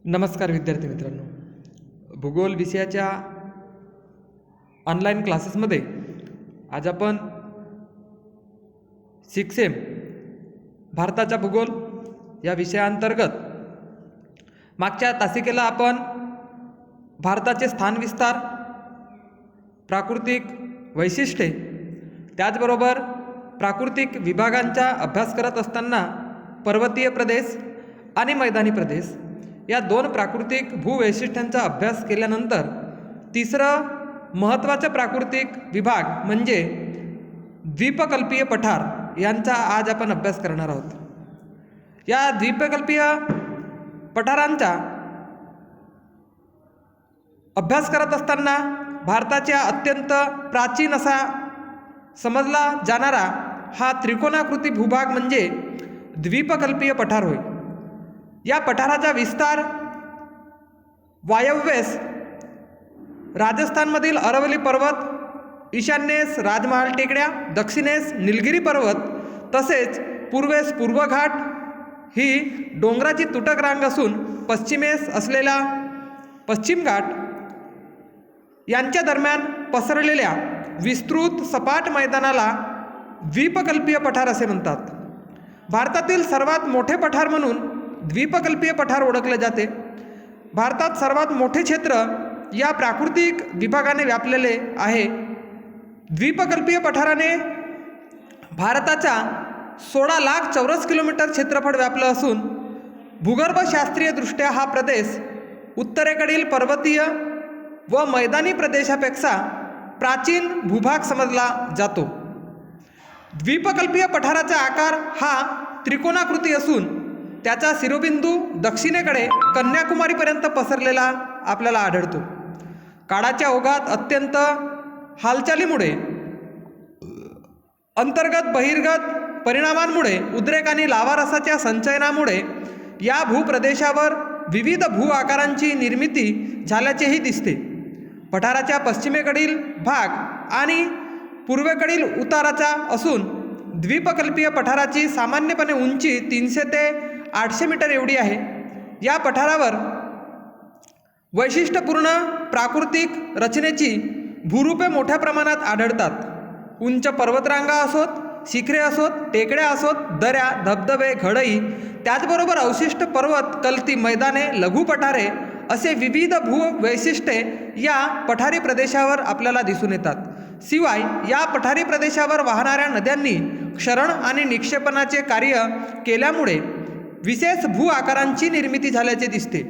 नमस्कार विद्यार्थी मित्रांनो, भूगोल विषयाच्या ऑनलाईन क्लासेसमध्ये आज आपण 6M भारताचा भूगोल या विषयाअंतर्गत मागच्या तासिकेला आपण भारताचे स्थानविस्तार, प्राकृतिक वैशिष्ट्ये, त्याचबरोबर प्राकृतिक विभागांचा अभ्यास करत असताना पर्वतीय प्रदेश आणि मैदानी प्रदेश या दोन प्राकृतिक भूवैशिष्ट्यांचा अभ्यास केल्यानंतर तिसरं महत्त्वाचं प्राकृतिक विभाग म्हणजे द्वीपकल्पीय पठार यांचा आज आपण अभ्यास करणार आहोत. या द्वीपकल्पीय पठारांचा अभ्यास करत असताना भारताच्या अत्यंत प्राचीन असा समजला जाणारा हा त्रिकोणाकृती भूभाग म्हणजे द्वीपकल्पीय पठार होय. या पठाराचा विस्तार वायव्येस राजस्थानमधील अरवली पर्वत, ईशान्येस राजमहाल टेकड्या, दक्षिणेस निलगिरी पर्वत तसेच पूर्वेस पूर्व घाट ही डोंगराची तुटक रांग असून पश्चिमेस असलेला पश्चिम घाट यांच्या दरम्यान पसरलेल्या विस्तृत सपाट मैदानाला द्वीपकल्पीय पठार असे म्हणतात. भारतातील सर्वात मोठे पठार म्हणून द्वीपकल्पीय पठार ओळखले जाते. भारतात सर्वात मोठे क्षेत्र या प्राकृतिक विभागाने व्यापलेले आहे. द्वीपकल्पीय पठाराने भारताचा 16 लाख चौरस किलोमीटर क्षेत्रफळ व्यापलं असून भूगर्भशास्त्रीयदृष्ट्या हा प्रदेश उत्तरेकडील पर्वतीय व मैदानी प्रदेशापेक्षा प्राचीन भूभाग समजला जातो. द्वीपकल्पीय पठाराचा आकार हा त्रिकोणाकृती असून त्याचा शिरोबिंदू दक्षिणेकडे कन्याकुमारीपर्यंत पसरलेला आपल्याला आढळतो. काळाच्या ओघात अत्यंत हालचालीमुळे, अंतर्गत बहिर्गत परिणामांमुळे, उद्रेक आणि लावारसाच्या संचयनामुळे या भूप्रदेशावर विविध भू आकारांची निर्मिती झाल्याचेही दिसते. पठाराच्या पश्चिमेकडील भाग आणि पूर्वेकडील उताराचा असून द्वीपकल्पीय पठाराची सामान्यपणे उंची 300 ते 800 मीटर एवढी आहे. या पठारावर वैशिष्ट्यपूर्ण प्राकृतिक रचनेची भूरूपे मोठ्या प्रमाणात आढळतात. उंच पर्वतरांगा असोत, शिखरे असोत, टेकड्या असोत, दऱ्या, धबधबे, घडई, त्याचबरोबर अवशिष्ट पर्वत, कलती, मैदाने, लघु पठारे असे विविध भूवैशिष्ट्ये या पठारी प्रदेशावर आपल्याला दिसून येतात. शिवाय या पठारी प्रदेशावर वाहणाऱ्या नद्यांनी क्षरण आणि निक्षेपणाचे कार्य केल्यामुळे विशेष भू आकारांची निर्मिती झाल्याचे दिसते.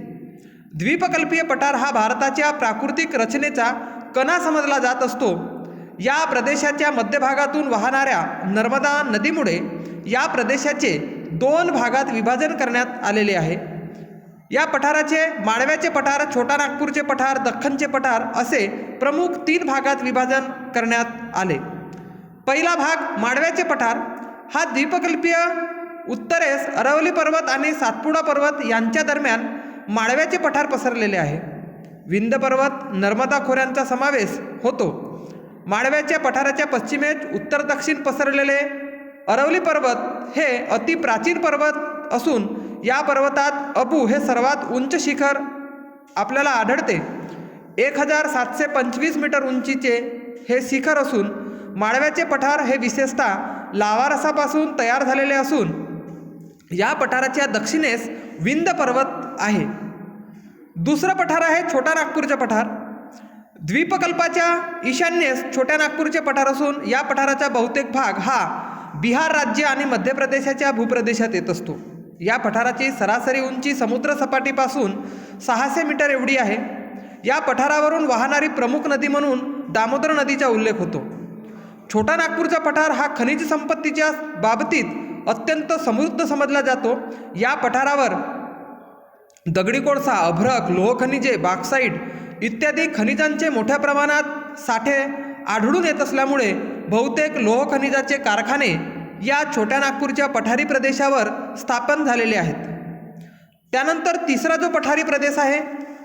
द्वीपकल्पीय पठार हा भारताच्या प्राकृतिक रचनेचा कणा समजला जात असतो. या प्रदेशाच्या मध्यभागातून वाहणाऱ्या नर्मदा नदीमुळे या प्रदेशाचे 2 भागात विभाजन करण्यात आलेले आहे. या पठाराचे माळव्याचे पठार, छोटा नागपूरचे पठार, दख्खनचे पठार असे प्रमुख 3 भागात विभाजन करण्यात आले. पहिला भाग माळव्याचे पठार हा द्वीपकल्पीय उत्तरेस अरवली पर्वत आणि सातपुडा पर्वत यांच्या दरम्यान माळव्याचे पठार पसरलेले आहे. विंध्य पर्वत, नर्मदा खोऱ्यांचा समावेश होतो. माळव्याच्या पठाराच्या पश्चिमेस उत्तर दक्षिण पसरलेले अरवली पर्वत हे अतिप्राचीन पर्वत असून या पर्वतात अबू हे सर्वात उंच शिखर आपल्याला आढळते. 1725 मीटर उंचीचे हे शिखर असून माळव्याचे पठार हे विशेषतः लावारसापासून तयार झालेले असून या पठाराच्या दक्षिणेस विंध्य पर्वत आहे. दुसरं पठार आहे छोटा नागपूरचे पठार. द्वीपकल्पाच्या ईशान्येस छोट्या नागपूरचे पठार असून या पठाराचा बहुतेक भाग हा बिहार राज्य आणि मध्य प्रदेशाच्या भूप्रदेशात येत असतो. या पठाराची सरासरी उंची समुद्रसपाटीपासून 600 मीटर एवढी आहे. या पठारावरून वाहणारी प्रमुख नदी म्हणून दामोदर नदीचा उल्लेख होतो. छोटा नागपूरचा पठार हा खनिज संपत्तीच्या बाबतीत अत्यंत समृद्ध समजला जातो. या पठारावर दगडी कोळसा, अभ्रक, लोह खनिजे, बॉक्साईट इत्यादी खनिजांचे मोठ्या प्रमाणात साठे आढळून येत असल्यामुळे बहुतेक लोह खनिजाचे कारखाने या छोट्या नागपूरच्या पठारी प्रदेशावर स्थापन झालेले आहेत. त्यानंतर तिसरा जो पठारी प्रदेश आहे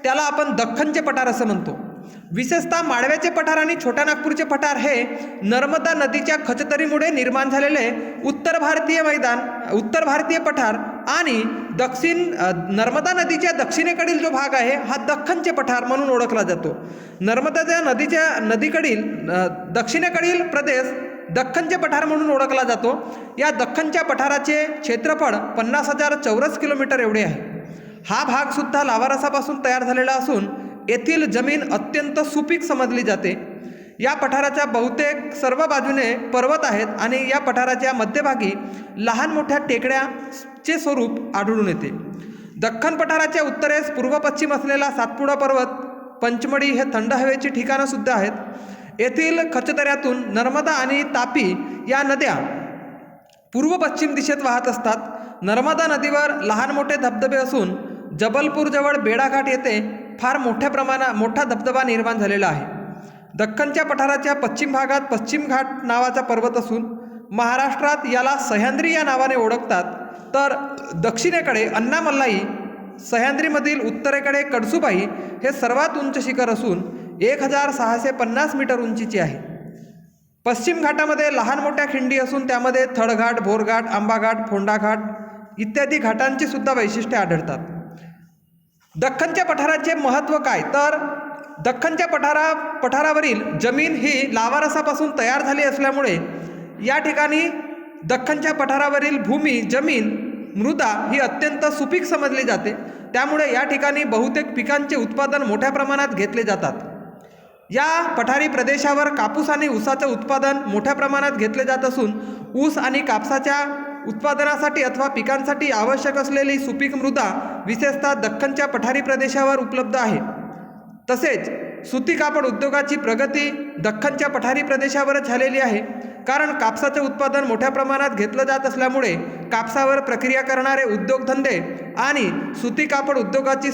त्याला आपण दख्खनचे पठार असं म्हणतो. विशेषतः माळव्याचे पठार आणि छोट्या नागपूरचे पठार हे नर्मदा नदीच्या खचतरीमुळे निर्माण झालेले उत्तर भारतीय पठार आणि नर्मदा नदीच्या दक्षिणेकडील जो भाग आहे हा दख्खनचे पठार म्हणून ओळखला जातो. नर्मदा नदीकडील दक्षिणेकडील प्रदेश दख्खनचे पठार म्हणून ओळखला जातो. या दख्खनच्या पठाराचे क्षेत्रफळ 50,000 चौरस किलोमीटर एवढे आहे. हा भाग सुद्धा लावारसापासून तयार झालेला असून येथील जमीन अत्यंत सुपीक समजली जाते. या पठाराच्या बहुतेक सर्व बाजूने पर्वत आहेत आणि या पठाराच्या मध्यभागी लहान मोठ्या टेकड्याचे स्वरूप आढळून येते. दख्खन पठाराच्या उत्तरेस पूर्व पश्चिम असलेला सातपुडा पर्वत, पंचमढी हे थंड हवेची ठिकाणं सुद्धा आहेत. येथील खचदऱ्यातून नर्मदा आणि तापी या नद्या पूर्व पश्चिम दिशेत वाहत असतात. नर्मदा नदीवर लहान मोठे धबधबे असून जबलपूरजवळ बेडाघाट येथे फार मोठा धबधबा निर्माण झालेला आहे. दख्खनच्या पठाराच्या पश्चिम भागात पश्चिम घाट नावाचा पर्वत असून महाराष्ट्रात याला सह्याद्री या नावाने ओळखतात. तर दक्षिणेकडे अण्णामलाई, सह्याद्रीमधील उत्तरेकडे कडसूबाई हे सर्वात उंच शिखर असून 1650 मीटर उंचीचे आहे. पश्चिम घाटामध्ये लहान मोठ्या खिंडी असून त्यामध्ये थडघाट, भोरघाट, आंबाघाट, फोंडाघाट इत्यादी घाटांची सुद्धा वैशिष्ट्ये आढळतात. दख्खनच्या पठाराचे महत्त्व काय, तर दख्खनच्या पठारावरील जमीन ही लावारसापासून तयार झाली असल्यामुळे या ठिकाणी दख्खनच्या पठारावरील जमीन मृदा ही अत्यंत सुपीक समजली जाते. त्यामुळे या ठिकाणी बहुतेक पिकांचे उत्पादन मोठ्या प्रमाणात घेतले जातात. या पठारी प्रदेशावर कापूस आणि ऊसाचे उत्पादन मोठ्या प्रमाणात घेतले जात असून ऊस आणि कापसाच्या उत्पादनासाठी अथवा पिकांसाठी आवश्यक असलेली सुपीक मृदा विशेषतः दख्खनच्या पठारी प्रदेशावर उपलब्ध आहे. तसेच सुती कापड उद्योगाची प्रगती दख्खनच्या पठारी प्रदेशावरच झालेली आहे. कारण कापसाचे उत्पादन मोठ्या प्रमाणात घेतलं जात असल्यामुळे कापसावर प्रक्रिया करणारे उद्योगधंदे आणि सुती कापड उद्योगाची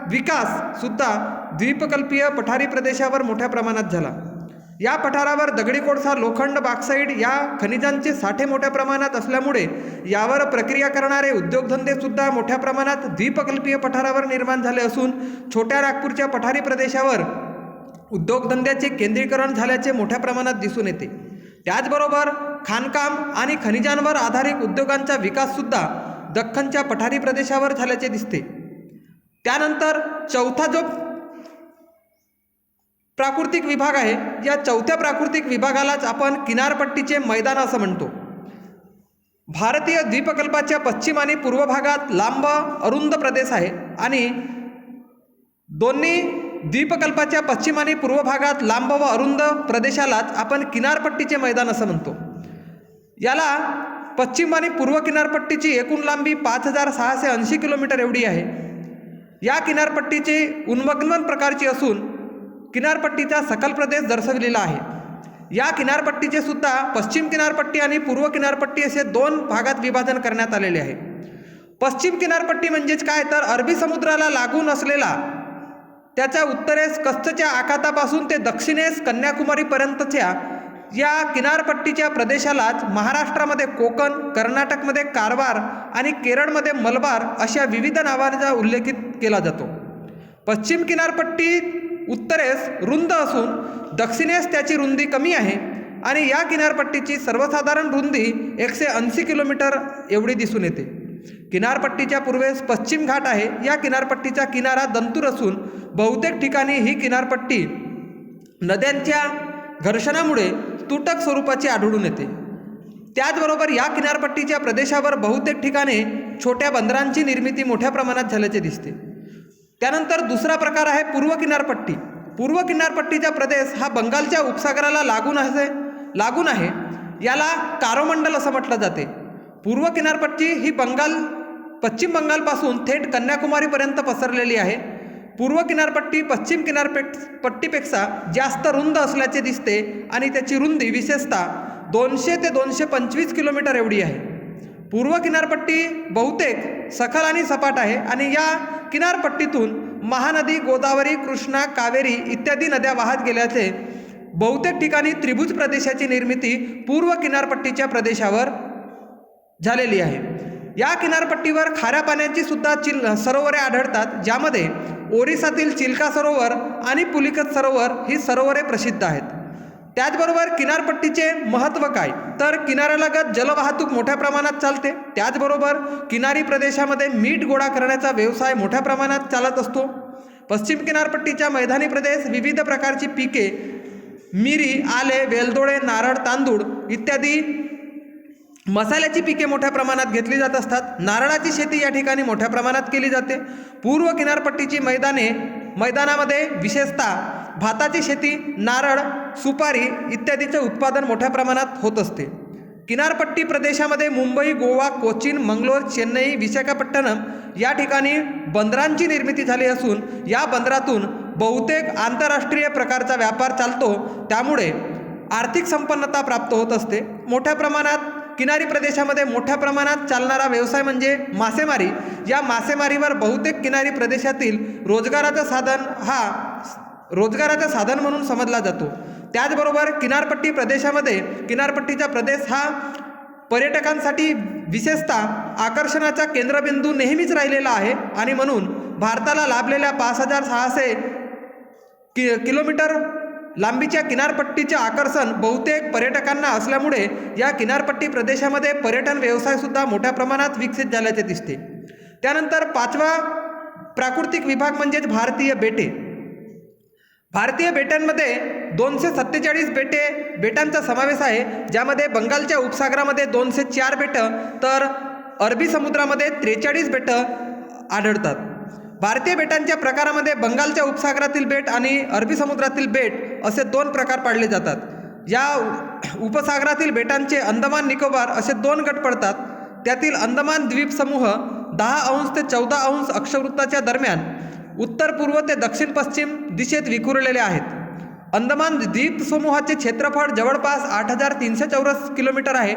विकास सुद्धा द्वीपकल्पीय पठारी प्रदेशावर मोठ्या प्रमाणात झाला. या पठारावर दगडी कोळसा, लोखंड, बॉक्साईट या खनिजांचे साठे मोठ्या प्रमाणात असल्यामुळे यावर प्रक्रिया करणारे उद्योगधंदे सुद्धा मोठ्या प्रमाणात द्वीपकल्पीय पठारावर निर्माण झाले असून छोट्या नागपूरच्या पठारी प्रदेशावर उद्योगधंद्याचे केंद्रीकरण झाल्याचे मोठ्या प्रमाणात दिसून येते. त्याचबरोबर खाणकाम आणि खनिजांवर आधारित उद्योगांचा विकाससुद्धा दख्खनच्या पठारी प्रदेशावर झाल्याचे दिसते. त्यानंतर चौथा जो प्राकृतिक विभाग आहे, या चौथ्या प्राकृतिक विभागालाच आपण किनारपट्टीचे मैदान असं म्हणतो. भारतीय द्वीपकल्पाच्या पश्चिम आणि पूर्व भागात लांब अरुंद प्रदेश आहे आणि दोन्ही द्वीपकल्पाच्या पश्चिम आणि पूर्व भागात लांब व अरुंद प्रदेशालाच आपण किनारपट्टीचे मैदान असं म्हणतो. याला पश्चिम आणि पूर्व किनारपट्टीची एकूण लांबी 5680 किलोमीटर एवढी आहे. या किनारपट्टीचे उन्मग्न प्रकारची असून किनारपट्टीचा सकल प्रदेश दर्शविलेला आहे. या किनारपट्टीचे सुद्धा पश्चिम किनारपट्टी आणि पूर्व किनारपट्टी असे 2 भागात विभाजन करण्यात आलेले आहे. पश्चिम किनारपट्टी म्हणजेच काय, तर अरबी समुद्राला लागून असलेला त्याच्या उत्तरेस कच्छच्या आखातापासून ते दक्षिणेस कन्याकुमारीपर्यंतच्या या किनारपट्टीच्या प्रदेशालाच महाराष्ट्रामध्ये कोकण, कर्नाटकमध्ये कारवार आणि केरळमध्ये मलबार अशा विविध नावांचा उल्लेखित केला जातो. पश्चिम किनारपट्टी उत्तरेस रुंद असून दक्षिणेस त्याची रुंदी कमी आहे आणि या किनारपट्टीची सर्वसाधारण रुंदी 180 किलोमीटर एवढी दिसून येते. किनारपट्टीच्या पूर्वेस पश्चिम घाट आहे. या किनारपट्टीचा किनारा दंतूर असून बहुतेक ठिकाणी ही किनारपट्टी नद्यांच्या घर्षणामुळे तुटक स्वरूपाची आढळून येते. त्याचबरोबर या किनारपट्टीच्या प्रदेशावर बहुतेक ठिकाणी छोट्या बंदरांची निर्मिती मोठ्या प्रमाणात झाल्याचे दिसते. त्यानंतर दुसरा प्रकार आहे पूर्व किनारपट्टी. पूर्व किनारपट्टीचा प्रदेश हा बंगालच्या उपसागराला लागून आहे. याला कारोमंडल असं म्हटलं जाते. पूर्व किनारपट्टी ही पश्चिम बंगालपासून थेट कन्याकुमारीपर्यंत पसरलेली आहे. पूर्व किनारपट्टी पश्चिम किनारपट्टीपेक्षा जास्त रुंद असल्याचे दिसते आणि त्याची रुंदी विशेषतः 200 ते 225 किलोमीटर एवढी आहे. पूर्व किनारपट्टी बहुतेक सखल आणि सपाट आहे आणि या किनारपट्टीतून महानदी, गोदावरी, कृष्णा, कावेरी इत्यादी नद्या वाहत गेल्याचे बहुतेक ठिकाणी त्रिभुज प्रदेशाची निर्मिती पूर्व किनारपट्टीच्या प्रदेशावर झालेली आहे. या किनारपट्टीवर खाऱ्या पाण्याची सुद्धा सरोवरे आढळतात, ज्यामध्ये ओरिसातील चिल्का सरोवर आणि पुलिकत सरोवर ही सरोवरे प्रसिद्ध आहेत. त्याचबरोबर किनारपट्टीचे महत्त्व काय, तर किनाऱ्यालगत जलवाहतूक मोठ्या प्रमाणात चालते. त्याचबरोबर किनारी प्रदेशामध्ये मीठ गोळा करण्याचा व्यवसाय मोठ्या प्रमाणात चालत असतो. पश्चिम किनारपट्टीच्या मैदानी प्रदेश विविध प्रकारची पिके, मिरी, आले, वेलदोडे, नारळ, तांदूळ इत्यादी मसाल्याची पिके मोठ्या प्रमाणात घेतली जात असतात. नारळाची शेती या ठिकाणी मोठ्या प्रमाणात केली जाते. पूर्व किनारपट्टीची मैदानामध्ये विशेषतः भाताची शेती, नारळ, सुपारी इत्यादीचे उत्पादन मोठ्या प्रमाणात होत असते. किनारपट्टी प्रदेशामध्ये मुंबई, गोवा, कोचीन, मंगलोर, चेन्नई, विशाखापट्टणम या ठिकाणी बंदरांची निर्मिती झाली असून या बंदरातून बहुतेक आंतरराष्ट्रीय प्रकारचा व्यापार चालतो. त्यामुळे आर्थिक संपन्नता प्राप्त होत असते. मोठ्या प्रमाणात किनारी प्रदेशामध्ये मोठ्या प्रमाणात चालणारा व्यवसाय म्हणजे मासेमारी. या मासेमारीवर बहुतेक किनारी प्रदेशातील रोजगाराचं साधन म्हणून समजला जातो. त्याचबरोबर किनारपट्टी प्रदेशामध्ये किनारपट्टीचा प्रदेश हा पर्यटकांसाठी विशेषतः आकर्षणाचा केंद्रबिंदू नेहमीच राहिलेला आहे आणि म्हणून भारताला लाभलेल्या 5600 किलोमीटर लांबीच्या किनारपट्टीचे आकर्षण बहुतेक पर्यटकांना असल्यामुळे या किनारपट्टी प्रदेशामध्ये पर्यटन व्यवसायसुद्धा मोठ्या प्रमाणात विकसित झाल्याचे दिसते. त्यानंतर 5वा प्राकृतिक विभाग म्हणजेच भारतीय बेटे. भारतीय बेटांमध्ये 247 बेटांचा समावेश आहे, ज्यामध्ये बंगालच्या उपसागरामध्ये 204 बेटं तर अरबी समुद्रामध्ये 43 बेटं आढळतात. भारतीय बेटांच्या प्रकारामध्ये बंगालच्या उपसागरातील बेट आणि अरबी समुद्रातील बेट असे 2 प्रकार पाडले जातात. या उपसागरातील बेटांचे अंदमान निकोबार असे 2 गट पडतात. त्यातील अंदमान द्वीप समूह 10 अंश ते 14 अंश अक्षवृत्ताच्या दरम्यान उत्तर पूर्व ते दक्षिण पश्चिम दिशेत विखुरलेले आहेत. अंदमान द्वीप समूहाचे क्षेत्रफळ जवळपास 8300 चौरस किलोमीटर आहे.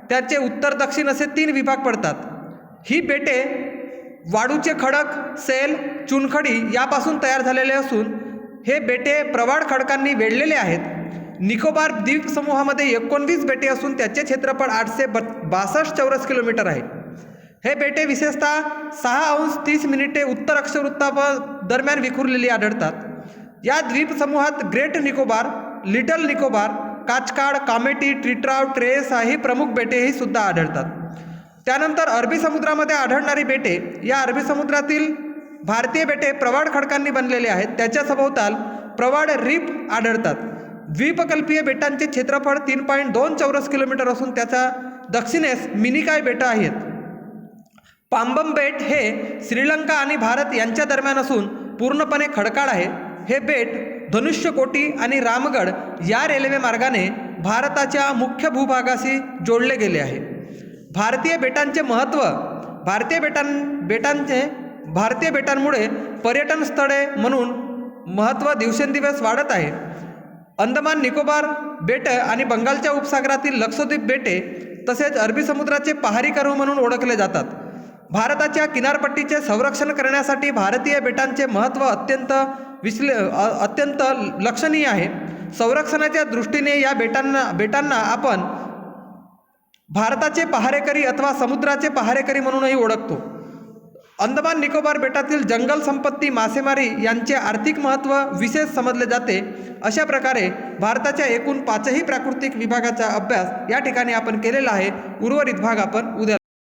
त्याचे उत्तर दक्षिण असे 3 विभाग पडतात. ही बेटे वाळूचे खडक, सैल, चुनखडी यापासून तयार झालेले असून हे बेटे प्रवाळ खडकांनी वेढलेले आहेत. निकोबार द्वीप समूहामध्ये 19 बेटे असून त्याचे क्षेत्रफळ 862 चौरस किलोमीटर आहे. हे बेटे विशेषतः 6 अंश 30 मिनिटे उत्तर अक्षवृत्ता दरम्यान विखुरलेली आढळतात. या द्वीप समूहात ग्रेट निकोबार, लिटल निकोबार, काचकाड, कामेटी, ट्रिट्राव, ट्रेस ही प्रमुख बेटेही सुद्धा आढळतात. त्यानंतर अरबी समुद्रामध्ये आढळणारी बेटे, या अरबी समुद्रातील भारतीय बेटे प्रवाळ खडकांनी बनलेले आहेत. त्याच्या सभोवताल प्रवाळ रीफ आढळतात. द्वीपकल्पीय बेटांचे क्षेत्रफळ 3.2 चौरस किलोमीटर असून त्याच्या दक्षिणेस मिनिकाय बेटं आहेत. पांबम बेट हे श्रीलंका आणि भारत यांच्या दरम्यान असून पूर्णपणे खडकाळ आहे. हे बेट धनुष्यकोटी आणि रामगड या रेल्वे मार्गाने भारताच्या मुख्य भूभागाशी जोडले गेले आहे. भारतीय बेटांचे महत्त्व. भारतीय बेटांमुळे पर्यटन स्थळे म्हणून महत्त्व दिवसेंदिवस वाढत आहे. अंदमान निकोबार बेट आणि बंगालच्या उपसागरातील लक्षद्वीप बेटे तसेच अरबी समुद्राचे पहारी कर्व म्हणून ओळखले जातात. भारताच्या किनारपट्टीचे संरक्षण करण्यासाठी भारतीय बेटांचे महत्त्व अत्यंत लक्षणीय आहे. संरक्षणाच्या दृष्टीने या बेटांना आपण भारताचे पहारेकरी अथवा समुद्राचे पहारेकरी म्हणूनही ओळखतो. अंदमान निकोबार बेटातील जंगल संपत्ती, मासेमारी यांचे आर्थिक महत्त्व विशेष समजले जाते. अशा प्रकारे भारताच्या एकूण 5ही प्राकृतिक विभागाचा अभ्यास या ठिकाणी आपण केलेला आहे. उर्वरित भाग आपण उद्या